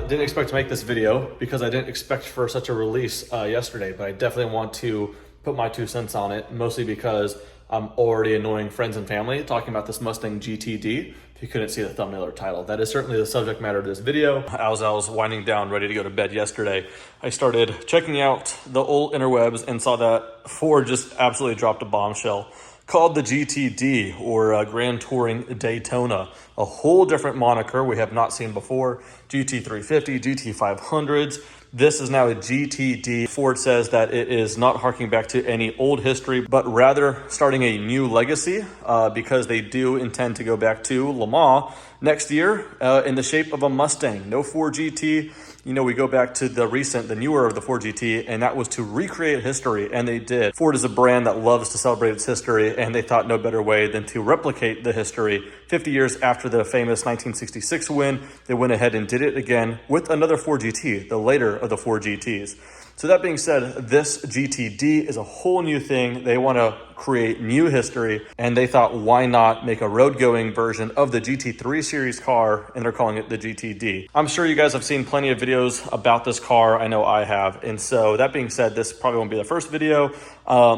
Didn't expect to make this video because I didn't expect for such a release yesterday, but I definitely want to put my 2 cents on it, mostly because I'm already annoying friends and family talking about this Mustang GTD. If you couldn't see the thumbnail or title, that is certainly the subject matter of this video. As I was winding down, ready to go to bed yesterday, I started checking out the old interwebs and saw that Ford just absolutely dropped a bombshell called the GTD, or Grand Touring Daytona. A whole different moniker we have not seen before. GT350, GT500s. This is now a GTD. Ford says that it is not harking back to any old history, but rather starting a new legacy because they do intend to go back to Le Mans next year in the shape of a Mustang. No 4GT. You know, we go back to the newer of the 4GT, and that was to recreate history, and they did. Ford is a brand that loves to celebrate its history, and they thought no better way than to replicate the history. 50 years after the famous 1966 win, they went ahead and did it again with another 4GT, the later of the 4GTs. So that being said, this GTD is a whole new thing. They want to create new history, and they thought, why not make a road-going version of the GT3 series car, and they're calling it the GTD. I'm sure you guys have seen plenty of videos about this car. I know I have. And so that being said, this probably won't be the first video.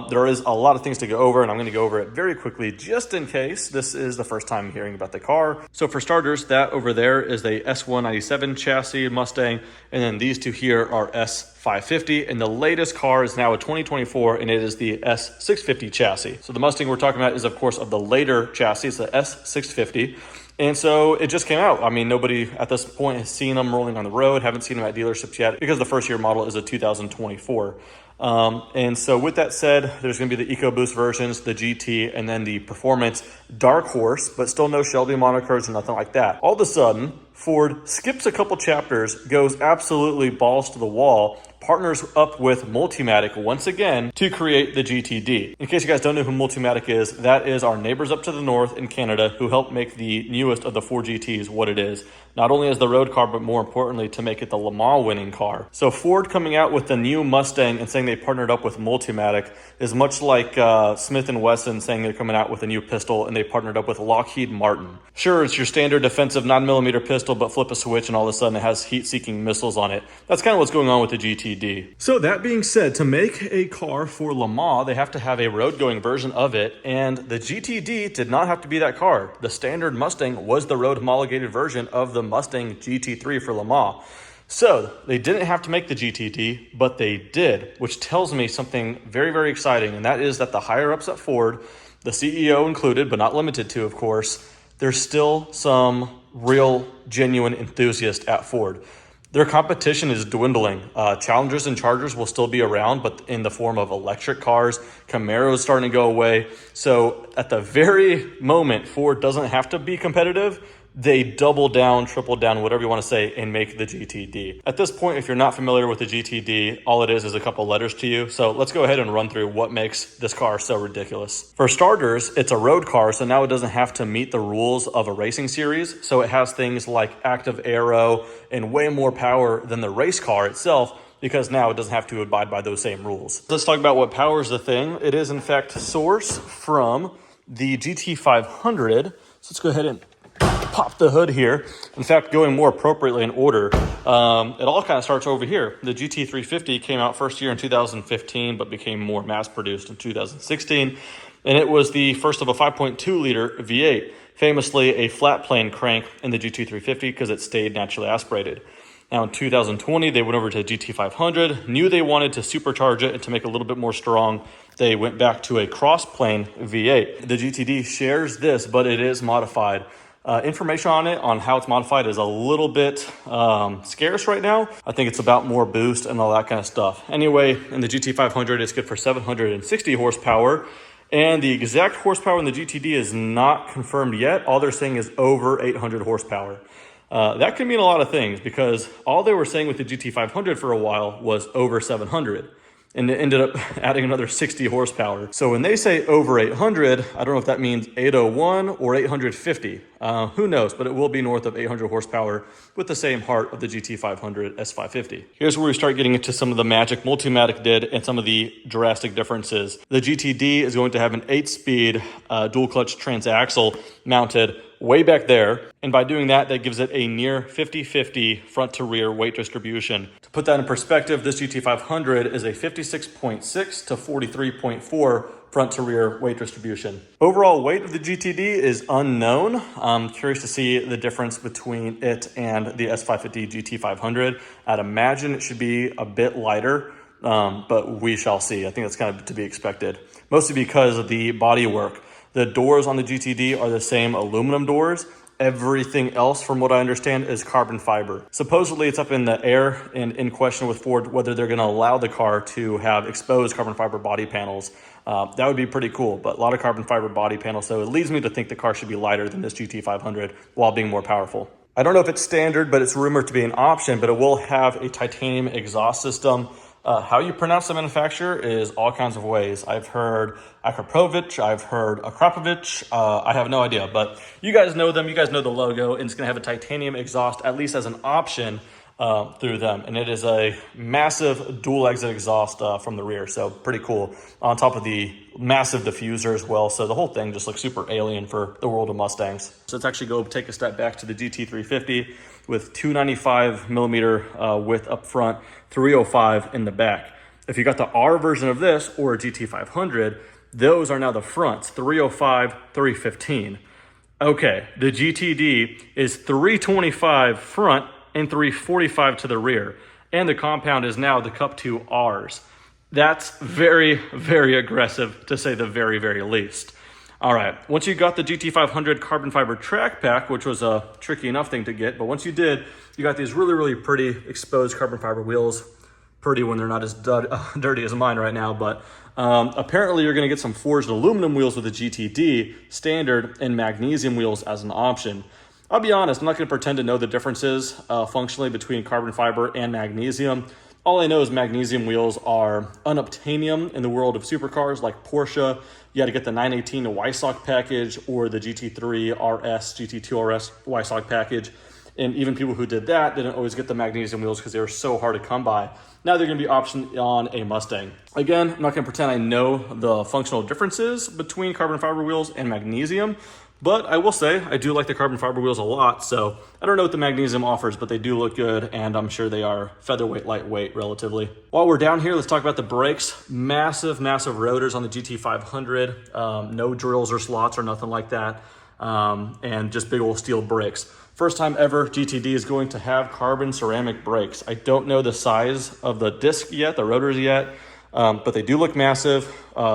There is a lot of things to go over, and I'm going to go over it very quickly just in case this is the first time hearing about the car. So for starters, that over there is the S197 chassis Mustang, and then these two here are S550, and the latest car is now a 2024, and it is the S650 chassis. So the Mustang we're talking about is, of course, of the later chassis, the S650. And so it just came out. I mean, nobody at this point has seen them rolling on the road, haven't seen them at dealerships yet because the first year model is a 2024. And so with that said, there's going to be the EcoBoost versions, the GT, and then the Performance Dark Horse, but still no Shelby monikers and nothing like that. All of a sudden, Ford skips a couple chapters, goes absolutely balls to the wall, partners up with Multimatic once again to create the GTD. In case you guys don't know who Multimatic is, that is our neighbors up to the north in Canada who helped make the newest of the 4GTs what it is. Not only as the road car, but more importantly, to make it the Le Mans winning car. So Ford coming out with the new Mustang and saying they partnered up with Multimatic is much like Smith & Wesson saying they're coming out with a new pistol and they partnered up with Lockheed Martin. Sure, it's your standard defensive 9mm pistol, but flip a switch and all of a sudden it has heat-seeking missiles on it. That's kind of what's going on with the GTD. So that being said, to make a car for Le Mans, they have to have a road-going version of it, and the GTD did not have to be that car. The standard Mustang was the road homologated version of the Mustang GT3 for Le Mans. So they didn't have to make the GTD, but they did, which tells me something very, very exciting, and that is that the higher-ups at Ford, the CEO included, but not limited to, of course, there's still some real, genuine enthusiasts at Ford. Their competition is dwindling. Challengers and Chargers will still be around, but in the form of electric cars. Camaro is starting to go away. So at the very moment Ford doesn't have to be competitive, they double down, triple down, whatever you want to say, and make the GTD. At this point, if you're not familiar with the GTD, all it is a couple letters to you. So let's go ahead and run through what makes this car so ridiculous. For starters, it's a road car, so now it doesn't have to meet the rules of a racing series. So it has things like active aero and way more power than the race car itself, because now it doesn't have to abide by those same rules. Let's talk about what powers the thing. It is in fact sourced from the GT500. So let's go ahead and pop the hood here. In fact, going more appropriately in order, it all kind of starts over here. The GT350 came out first year in 2015, but became more mass produced in 2016. And it was the first of a 5.2 liter V8, famously a flat plane crank in the GT350 because it stayed naturally aspirated. Now in 2020, they went over to the GT500, knew they wanted to supercharge it and to make it a little bit more strong, they went back to a cross-plane V8. The GTD shares this, but it is modified. Information on it, on how it's modified, is a little bit scarce right now. I think it's about more boost and all that kind of stuff. Anyway, in the GT500, it's good for 760 horsepower. And the exact horsepower in the GTD is not confirmed yet. All they're saying is over 800 horsepower. That can mean a lot of things, because all they were saying with the GT500 for a while was over 700. And it ended up adding another 60 horsepower. So when they say over 800, I don't know if that means 801 or 850. Who knows, but it will be north of 800 horsepower with the same heart of the GT500 S550. Here's where we start getting into some of the magic Multimatic did and some of the drastic differences. The GTD is going to have an 8-speed dual clutch transaxle mounted way back there. And by doing that, that gives it a near 50-50 front to rear weight distribution. To put that in perspective, this GT500 is a 56.6 to 43.4 front to rear weight distribution. Overall weight of the GTD is unknown. I'm curious to see the difference between it and the S550 GT500. I'd imagine it should be a bit lighter, but we shall see. I think that's kind of to be expected, mostly because of the bodywork. The doors on the GTD are the same aluminum doors. Everything else, from what I understand, is carbon fiber. Supposedly it's up in the air and in question with Ford whether they're going to allow the car to have exposed carbon fiber body panels. That would be pretty cool, but a lot of carbon fiber body panels, so it leads me to think the car should be lighter than this GT500 while being more powerful. I don't know if it's standard, but it's rumored to be an option, but it will have a titanium exhaust system. How you pronounce the manufacturer is all kinds of ways. I've heard Akrapovich, I've heard Akrapovich, I have no idea, but you guys know them, you guys know the logo, and it's gonna have a titanium exhaust, at least as an option through them. And it is a massive dual exit exhaust from the rear, so pretty cool. On top of the massive diffuser as well, so the whole thing just looks super alien for the world of Mustangs. So let's actually go take a step back to the GT350 with 295 millimeter width up front, 305 in the back. If you got the R version of this or a GT500, those are now the fronts, 305, 315. Okay, the GTD is 325 front and 345 to the rear, and the compound is now the Cup 2 Rs. That's very, very aggressive, to say the very, very least. All right, once you got the GT500 carbon fiber track pack, which was a tricky enough thing to get, but once you did, you got these really, really pretty exposed carbon fiber wheels. Pretty when they're not as dirty as mine right now, but apparently you're gonna get some forged aluminum wheels with the GTD standard and magnesium wheels as an option. I'll be honest, I'm not gonna pretend to know the differences functionally between carbon fiber and magnesium. All I know is magnesium wheels are unobtainium in the world of supercars like Porsche. You had to get the 918 Weissach package or the GT3 RS, GT2 RS Weissach package. And even people who did that didn't always get the magnesium wheels because they were so hard to come by. Now they're going to be optioned on a Mustang. Again, I'm not going to pretend I know the functional differences between carbon fiber wheels and magnesium, but I will say I do like the carbon fiber wheels a lot. So I don't know what the magnesium offers, but they do look good, and I'm sure they are featherweight, lightweight relatively. While we're down here, let's talk about the brakes. Massive, massive rotors on the GT500. No drills or slots or nothing like that. And just big old steel brakes. First time ever, GTD is going to have carbon ceramic brakes. I don't know the size of the disc yet, the rotors yet, but they do look massive.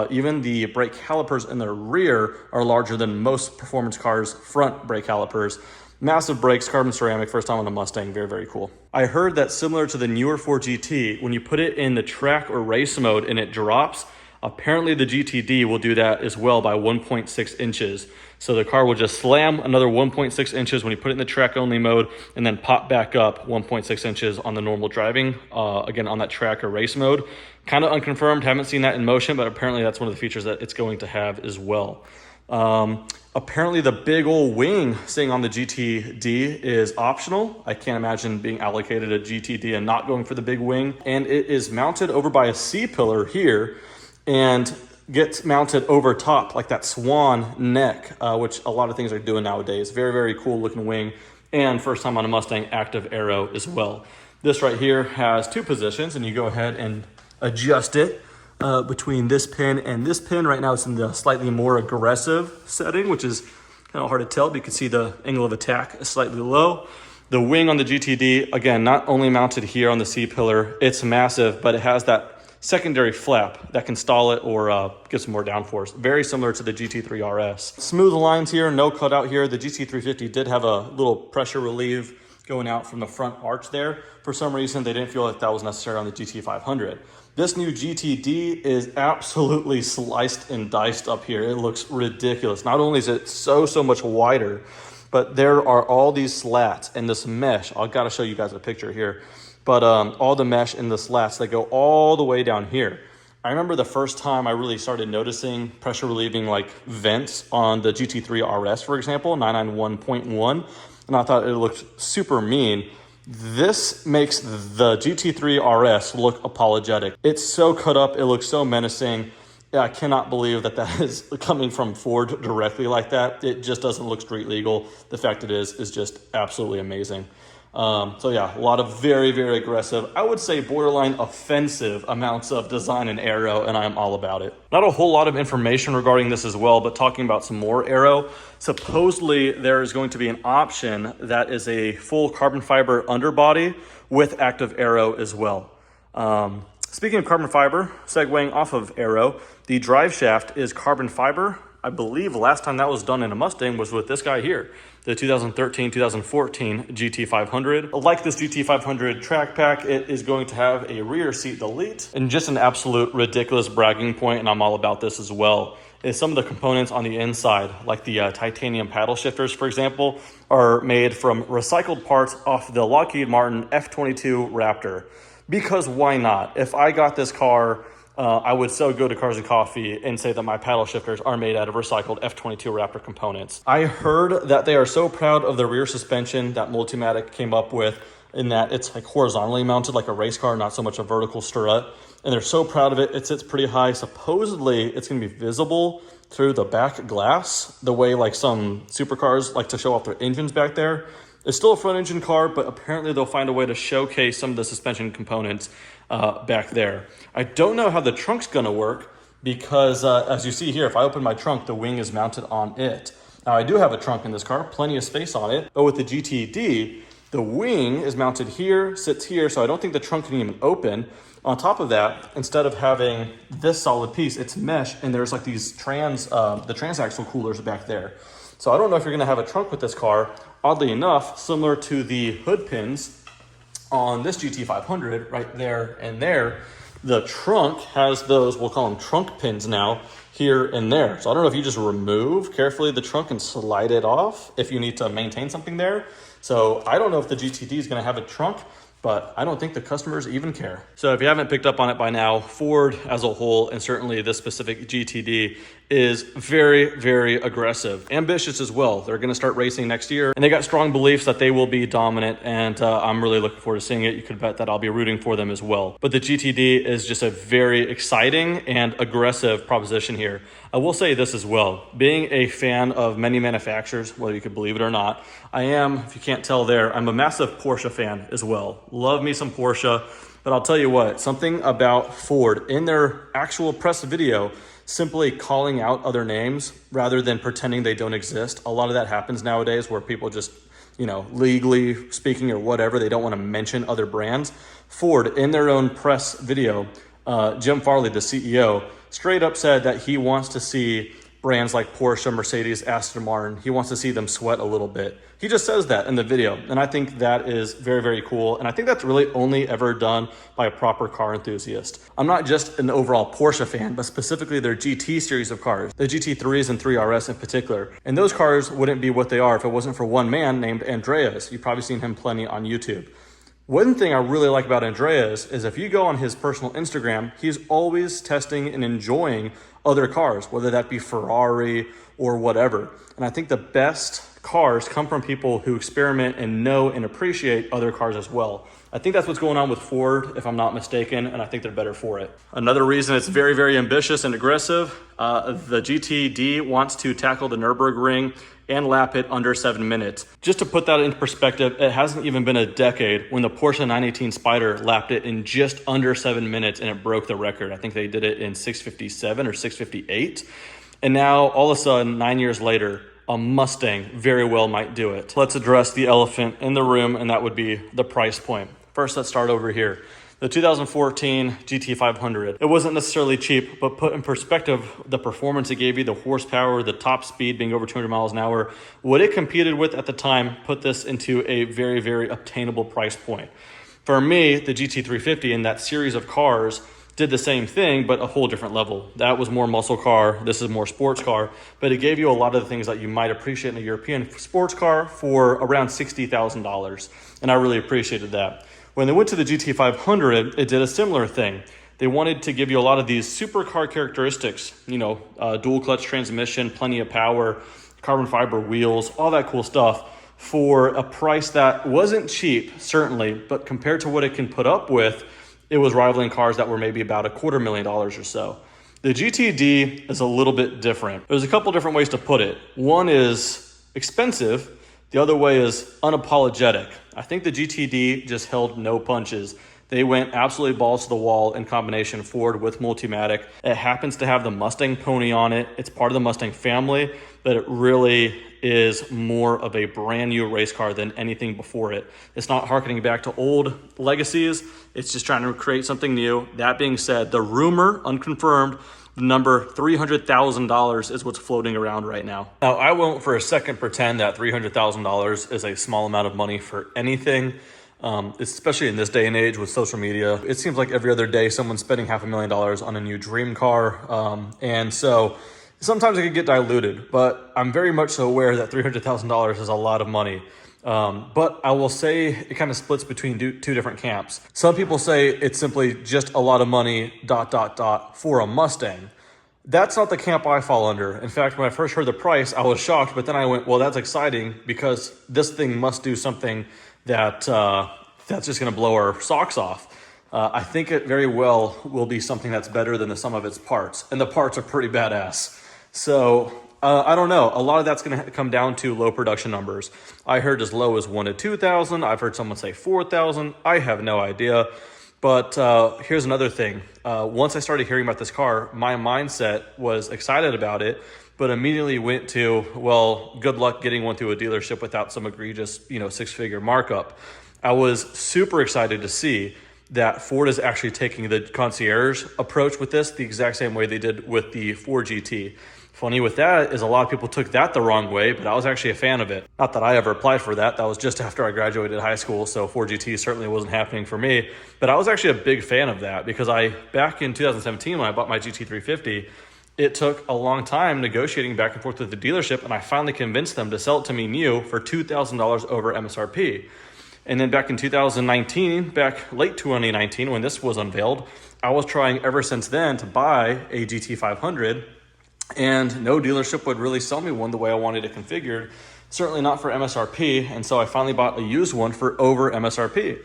Even the brake calipers in the rear are larger than most performance cars' front brake calipers. Massive brakes, carbon ceramic, first time on a Mustang, very, very cool. I heard that similar to the newer 4GT, when you put it in the track or race mode and it drops, apparently the GTD will do that as well by 1.6 inches. So the car will just slam another 1.6 inches when you put it in the track only mode and then pop back up 1.6 inches on the normal driving, again, on that track or race mode. Kind of unconfirmed, haven't seen that in motion, but apparently that's one of the features that it's going to have as well. Apparently the big old wing sitting on the GTD is optional. I can't imagine being allocated a GTD and not going for the big wing. And it is mounted over by a C-pillar here and gets mounted over top like that swan neck, which a lot of things are doing nowadays. Very, very cool looking wing, and first time on a Mustang active aero as well. This right here has two positions, and you go ahead and adjust it between this pin and this pin. Right now it's in the slightly more aggressive setting, which is kind of hard to tell, but you can see the angle of attack is slightly low. The wing on the GTD, again, not only mounted here on the C-pillar, it's massive, but it has that secondary flap that can stall it or give some more downforce. Very similar to the GT3 RS. Smooth lines here, no cutout here. The GT350 did have a little pressure relieve going out from the front arch there. For some reason, they didn't feel like that was necessary on the GT500. This new GTD is absolutely sliced and diced up here. It looks ridiculous. Not only is it so much wider, but there are all these slats and this mesh. I've got to show you guys a picture here. But all the mesh and the slats that go all the way down here. I remember the first time I really started noticing pressure relieving like vents on the GT3 RS, for example, 991.1, and I thought it looked super mean. This makes the GT3 RS look apologetic. It's so cut up, it looks so menacing. Yeah, I cannot believe that that is coming from Ford directly like that. It just doesn't look street legal. The fact it is just absolutely amazing. So yeah, a lot of very aggressive, I would say borderline offensive amounts of design and aero, and I am all about it. Not a whole lot of information regarding this as well, but talking about some more aero. Supposedly there is going to be an option that is a full carbon fiber underbody with active aero as well. Speaking of carbon fiber, segueing off of aero, the drive shaft is carbon fiber. I believe the last time that was done in a Mustang was with this guy here, the 2013-2014 GT500. Like this GT500 track pack, it is going to have a rear seat delete. And just an absolute ridiculous bragging point, and I'm all about this as well, is some of the components on the inside, like the titanium paddle shifters, for example, are made from recycled parts off the Lockheed Martin F-22 Raptor. Because why not? If I got this car, I would so go to Cars and Coffee and say that my paddle shifters are made out of recycled F-22 Raptor components. I heard that they are so proud of the rear suspension that Multimatic came up with, in that it's like horizontally mounted like a race car, not so much a vertical strut. And they're so proud of it. It sits pretty high. Supposedly it's going to be visible through the back glass, the way like some supercars like to show off their engines back there. It's still a front engine car, but apparently they'll find a way to showcase some of the suspension components back there. I don't know how the trunk's gonna work because as you see here, if I open my trunk, the wing is mounted on it. Now I do have a trunk in this car, plenty of space on it, but with the GTD, the wing is mounted here, sits here, so I don't think the trunk can even open. On top of that, instead of having this solid piece, it's mesh, and there's like these the transaxle coolers back there. So I don't know if you're gonna have a trunk with this car. Oddly enough, similar to the hood pins on this GT500 right there and there, the trunk has those, we'll call them trunk pins now, here and there. So I don't know if you just remove carefully the trunk and slide it off if you need to maintain something there. So I don't know if the GTD is gonna have a trunk, but I don't think the customers even care. So if you haven't picked up on it by now, Ford as a whole, and certainly this specific GTD, is very aggressive, ambitious as well. They're gonna start racing next year, and they got strong beliefs that they will be dominant, and I'm really looking forward to seeing it. You could bet that I'll be rooting for them as well. But the GTD is just a very exciting and aggressive proposition here. I will say this as well, being a fan of many manufacturers, whether you could believe it or not, I am, if you can't tell there, I'm a massive Porsche fan as well. Love me some Porsche, but I'll tell you what, something about Ford in their actual press video, simply calling out other names rather than pretending they don't exist. A lot of that happens nowadays where people just, you know, legally speaking or whatever, they don't want to mention other brands. Ford in their own press video, Jim Farley, the CEO, straight up said that he wants to see brands like Porsche, Mercedes, Aston Martin, he wants to see them sweat a little bit. He just says that in the video, and I think that is very cool, and I think that's really only ever done by a proper car enthusiast. I'm not just an overall Porsche fan, but specifically their GT series of cars, the GT3s and 3RS in particular, and those cars wouldn't be what they are if it wasn't for one man named Andreas. You've probably seen him plenty on YouTube. One thing I really like about Andreas is if you go on his personal Instagram, he's always testing and enjoying other cars, whether that be Ferrari or whatever. And I think the best cars come from people who experiment and know and appreciate other cars as well. I think that's what's going on with Ford, if I'm not mistaken, and I think they're better for it. Another reason it's very ambitious and aggressive, the GTD wants to tackle the Nürburgring and lap it under 7 minutes. Just to put that into perspective, it hasn't even been a decade when the Porsche 918 Spyder lapped it in just under 7 minutes and it broke the record. I think they did it in 6:57 or 6:58. And now all of a sudden, 9 years later, a Mustang very well might do it. Let's address the elephant in the room, and that would be the price point. First, let's start over here. The 2014 GT500. It wasn't necessarily cheap, but put in perspective, the performance it gave you, the horsepower, the top speed being over 200 miles an hour, what it competed with at the time put this into a very, very obtainable price point. For me, the GT350 and that series of cars did the same thing, but a whole different level. That was more muscle car. This is more sports car, but it gave you a lot of the things that you might appreciate in a European sports car for around $60,000. And I really appreciated that. When they went to the GT500, it did a similar thing. They wanted to give you a lot of these supercar characteristics, dual clutch transmission, plenty of power, carbon fiber wheels, all that cool stuff for a price that wasn't cheap, certainly, but compared to what it can put up with, it was rivaling cars that were maybe about $250,000 or so. The GTD is a little bit different. There's a couple different ways to put it. One is expensive. The other way is unapologetic. I think the GTD just held no punches. They went absolutely balls to the wall in combination Ford with Multimatic. It happens to have the Mustang pony on it. It's part of the Mustang family, but it really is more of a brand new race car than anything before it. It's not harkening back to old legacies. It's just trying to create something new. That being said, the rumor, unconfirmed, the number $300,000 is what's floating around right now. Now, I won't for a second pretend that $300,000 is a small amount of money for anything. Especially in this day and age with social media. It seems like every other day someone's spending $500,000 on a new dream car. And so sometimes it can get diluted, but I'm very much so aware that $300,000 is a lot of money. But I will say it kind of splits between two different camps. Some people say it's simply just a lot of money, ... for a Mustang. That's not the camp I fall under. In fact, when I first heard the price, I was shocked, but then I went, well, that's exciting because this thing must do something that's just going to blow our socks off. I think it very well will be something that's better than the sum of its parts, and the parts are pretty badass. So I don't know. A lot of that's going to come down to low production numbers. I heard as low as 1,000 to 2,000. I've heard someone say 4,000. I have no idea. But here's another thing. Once I started hearing about this car, my mindset was excited about it, but immediately went to, well, good luck getting one through a dealership without some egregious, six-figure markup. I was super excited to see that Ford is actually taking the concierge approach with this the exact same way they did with the Ford GT. Funny with that is a lot of people took that the wrong way, but I was actually a fan of it. Not that I ever applied for that. That was just after I graduated high school, so Ford GT certainly wasn't happening for me. But I was actually a big fan of that because back in 2017 when I bought my GT350, it took a long time negotiating back and forth with the dealership, and I finally convinced them to sell it to me new for $2,000 over MSRP. And then back in 2019, late 2019, when this was unveiled, I was trying ever since then to buy a GT500, and no dealership would really sell me one the way I wanted it configured, certainly not for MSRP, and so I finally bought a used one for over MSRP.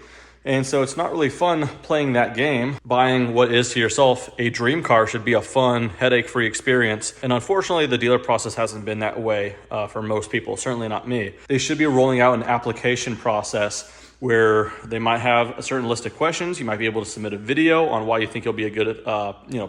And so it's not really fun playing that game. Buying what is to yourself a dream car should be a fun, headache-free experience. And unfortunately, the dealer process hasn't been that way for most people, certainly not me. They should be rolling out an application process where they might have a certain list of questions. You might be able to submit a video on why you think you'll be a good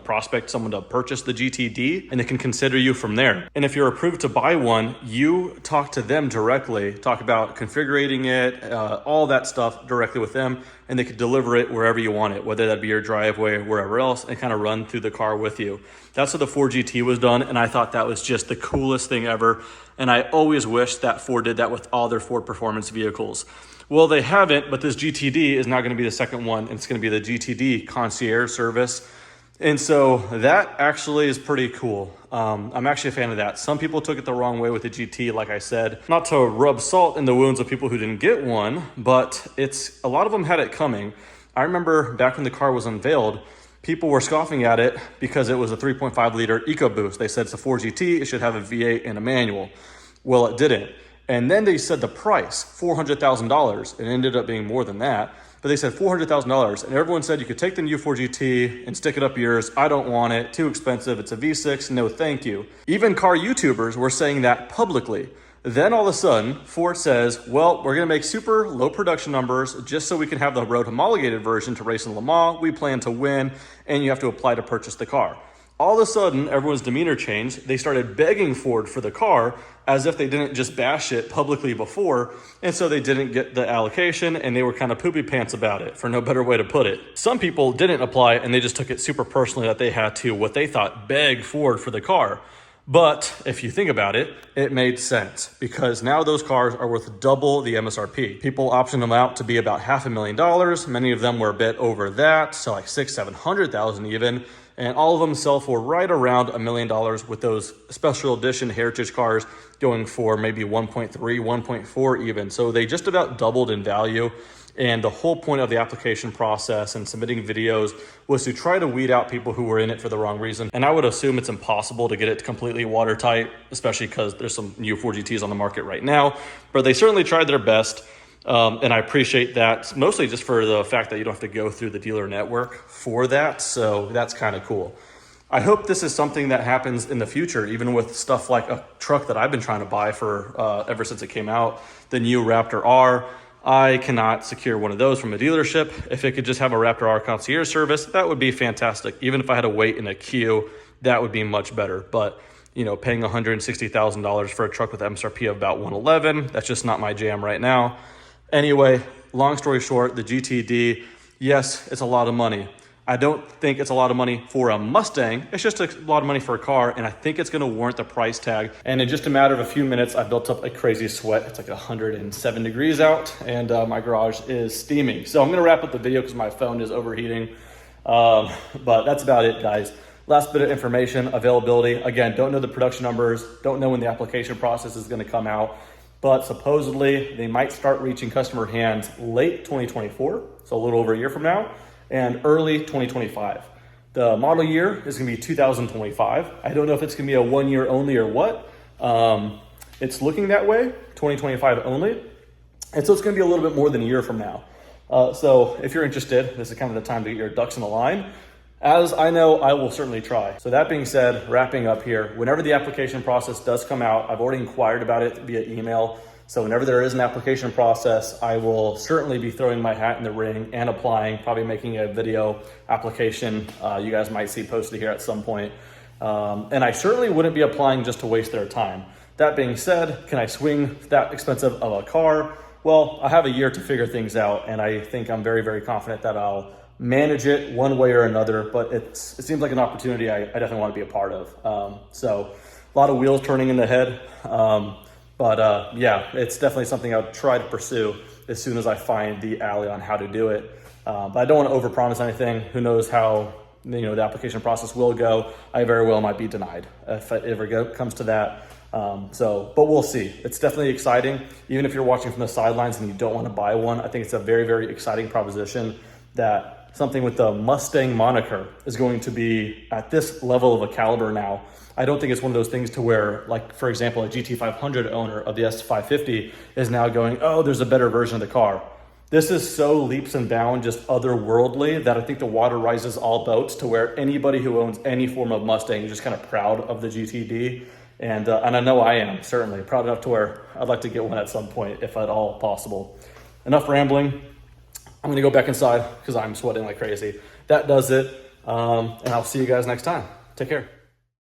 prospect, someone to purchase the GTD, and they can consider you from there. And if you're approved to buy one, you talk to them directly, talk about configuring it, all that stuff directly with them, and they could deliver it wherever you want it, whether that be your driveway or wherever else, and kind of run through the car with you. That's how the Ford GT was done, and I thought that was just the coolest thing ever. And I always wish that Ford did that with all their Ford performance vehicles. Well, they haven't, but this GTD is now going to be the second one, and it's going to be the GTD concierge service. And so that actually is pretty cool. I'm actually a fan of that. Some people took it the wrong way with the GT, like I said. Not to rub salt in the wounds of people who didn't get one, but a lot of them had it coming. I remember back when the car was unveiled, people were scoffing at it because it was a 3.5 liter EcoBoost. They said it's a Ford GT, it should have a V8 and a manual. Well, it didn't. And then they said the price, $400,000. It ended up being more than that. But they said $400,000. And everyone said you could take the new Ford GT and stick it up yours. I don't want it. Too expensive. It's a V6. No, thank you. Even car YouTubers were saying that publicly. Then all of a sudden, Ford says, well, we're going to make super low production numbers just so we can have the road homologated version to race in Le Mans. We plan to win, and you have to apply to purchase the car. All of a sudden, everyone's demeanor changed. They started begging Ford for the car as if they didn't just bash it publicly before. And so they didn't get the allocation and they were kind of poopy pants about it, for no better way to put it. Some people didn't apply and they just took it super personally that they had to, what they thought, beg Ford for the car. But if you think about it, it made sense because now those cars are worth double the MSRP. People optioned them out to be about $500,000. Many of them were a bit over that, so like $600,000-700,000 even. And all of them sell for right around $1 million, with those special edition heritage cars going for maybe 1.3, 1.4 even. So they just about doubled in value. And the whole point of the application process and submitting videos was to try to weed out people who were in it for the wrong reason. And I would assume it's impossible to get it completely watertight, especially because there's some new Ford GTs on the market right now. But they certainly tried their best. And I appreciate that, mostly just for the fact that you don't have to go through the dealer network for that. So that's kind of cool. I hope this is something that happens in the future, even with stuff like a truck that I've been trying to buy for ever since it came out, the new Raptor R. I cannot secure one of those from a dealership. If it could just have a Raptor R concierge service, that would be fantastic. Even if I had to wait in a queue, that would be much better. But you know, paying $160,000 for a truck with MSRP of about 111, that's just not my jam right now. Anyway, long story short, the GTD, yes, it's a lot of money. I don't think it's a lot of money for a Mustang. It's just a lot of money for a car, and I think it's gonna warrant the price tag. And in just a matter of a few minutes, I built up a crazy sweat. It's like 107 degrees out, and my garage is steaming. So I'm gonna wrap up the video because my phone is overheating. But that's about it, guys. Last bit of information, availability. Again, don't know the production numbers, don't know when the application process is gonna come out, but supposedly they might start reaching customer hands late 2024, so a little over a year from now, and early 2025. The model year is gonna be 2025. I don't know if it's gonna be a 1 year only or what. It's looking that way, 2025 only. And so it's gonna be a little bit more than a year from now. So if you're interested, this is kind of the time to get your ducks in a line. As I know, I will certainly try. So that being said, wrapping up here, whenever the application process does come out, I've already inquired about it via email. So whenever there is an application process, I will certainly be throwing my hat in the ring and applying, probably making a video application you guys might see posted here at some point. And I certainly wouldn't be applying just to waste their time. That being said, can I swing that expensive of a car? Well, I have a year to figure things out, and I think I'm very, very confident that I'll manage it one way or another, but it seems like an opportunity I definitely want to be a part of. So a lot of wheels turning in the head. Yeah, it's definitely something I'll try to pursue as soon as I find the alley on how to do it. But I don't want to overpromise anything. Who knows how the application process will go. I very well might be denied if it ever comes to that. But we'll see. It's definitely exciting. Even if you're watching from the sidelines and you don't want to buy one, I think it's a very, very exciting proposition that something with the Mustang moniker is going to be at this level of a caliber now. I don't think it's one of those things to where, like, for example, a GT500 owner of the S550 is now going, oh, there's a better version of the car. This is so leaps and bounds, just otherworldly, that I think the water rises all boats to where anybody who owns any form of Mustang is just kind of proud of the GTD. And I know I am, certainly, proud enough to where I'd like to get one at some point, if at all possible. Enough rambling. I'm gonna go back inside because I'm sweating like crazy. That does it, and I'll see you guys next time. Take care.